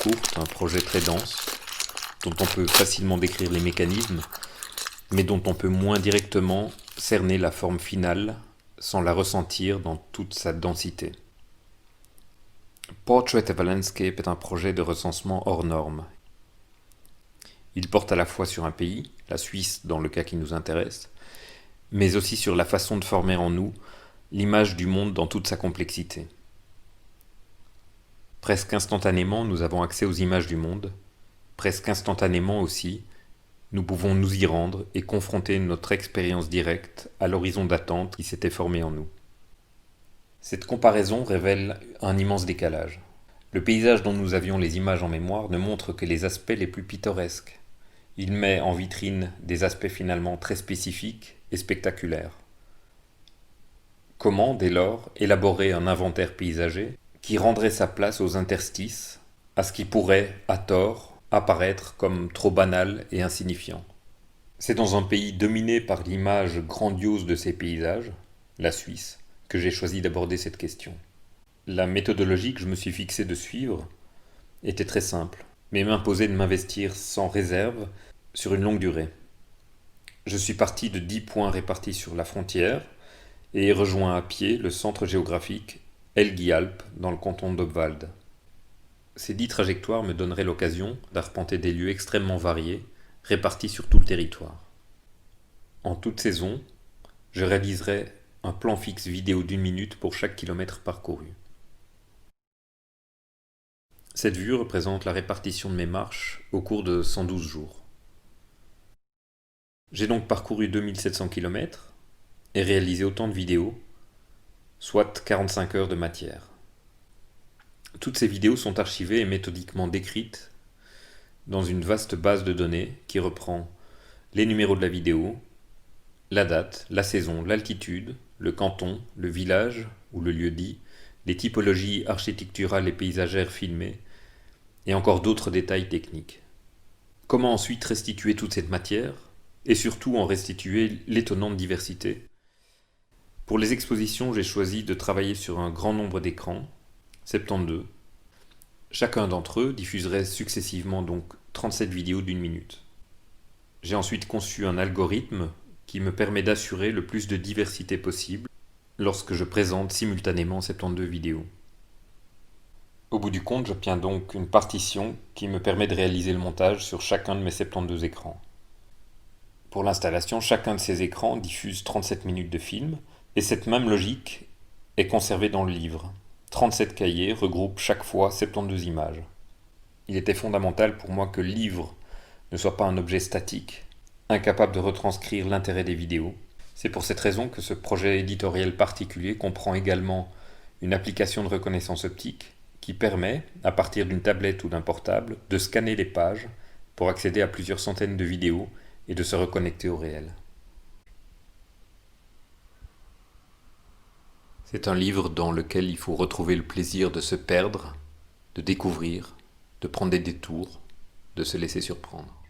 courte, un projet très dense, dont on peut facilement décrire les mécanismes, mais dont on peut moins directement cerner la forme finale sans la ressentir dans toute sa densité. Portrait of a Landscape est un projet de recensement hors norme. Il porte à la fois sur un pays, la Suisse dans le cas qui nous intéresse, mais aussi sur la façon de former en nous l'image du monde dans toute sa complexité. Presque instantanément, nous avons accès aux images du monde. Presque instantanément aussi, nous pouvons nous y rendre et confronter notre expérience directe à l'horizon d'attente qui s'était formé en nous. Cette comparaison révèle un immense décalage. Le paysage dont nous avions les images en mémoire ne montre que les aspects les plus pittoresques. Il met en vitrine des aspects finalement très spécifiques et spectaculaires. Comment, dès lors, élaborer un inventaire paysager qui rendrait sa place aux interstices, à ce qui pourrait, à tort, apparaître comme trop banal et insignifiant? C'est dans un pays dominé par l'image grandiose de ces paysages, la Suisse, que j'ai choisi d'aborder cette question. La méthodologie que je me suis fixé de suivre était très simple, mais m'imposait de m'investir sans réserve sur une longue durée. Je suis parti de 10 points répartis sur la frontière et ai rejoint à pied le centre géographique Elgy-Alpes dans le canton d'Obwald. Ces 10 trajectoires me donneraient l'occasion d'arpenter des lieux extrêmement variés, répartis sur tout le territoire. En toute saison, je réaliserai un plan fixe vidéo d'1 minute pour chaque kilomètre parcouru. Cette vue représente la répartition de mes marches au cours de 112 jours. J'ai donc parcouru 2700 km et réalisé autant de vidéos, soit 45 heures de matière. Toutes ces vidéos sont archivées et méthodiquement décrites dans une vaste base de données qui reprend les numéros de la vidéo, la date, la saison, l'altitude, le canton, le village ou le lieu dit, les typologies architecturales et paysagères filmées, et encore d'autres détails techniques. Comment ensuite restituer toute cette matière, et surtout en restituer l'étonnante diversité? Pour les expositions, j'ai choisi de travailler sur un grand nombre d'écrans, 72. Chacun d'entre eux diffuserait successivement donc 37 vidéos d'1 minute. J'ai ensuite conçu un algorithme qui me permet d'assurer le plus de diversité possible lorsque je présente simultanément 72 vidéos. Au bout du compte, j'obtiens donc une partition qui me permet de réaliser le montage sur chacun de mes 72 écrans. Pour l'installation, chacun de ces écrans diffuse 37 minutes de film, et cette même logique est conservée dans le livre. 37 cahiers regroupent chaque fois 72 images. Il était fondamental pour moi que le livre ne soit pas un objet statique, incapable de retranscrire l'intérêt des vidéos. C'est pour cette raison que ce projet éditorial particulier comprend également une application de reconnaissance optique qui permet, à partir d'une tablette ou d'un portable, de scanner les pages pour accéder à plusieurs centaines de vidéos et de se reconnecter au réel. C'est un livre dans lequel il faut retrouver le plaisir de se perdre, de découvrir, de prendre des détours, de se laisser surprendre.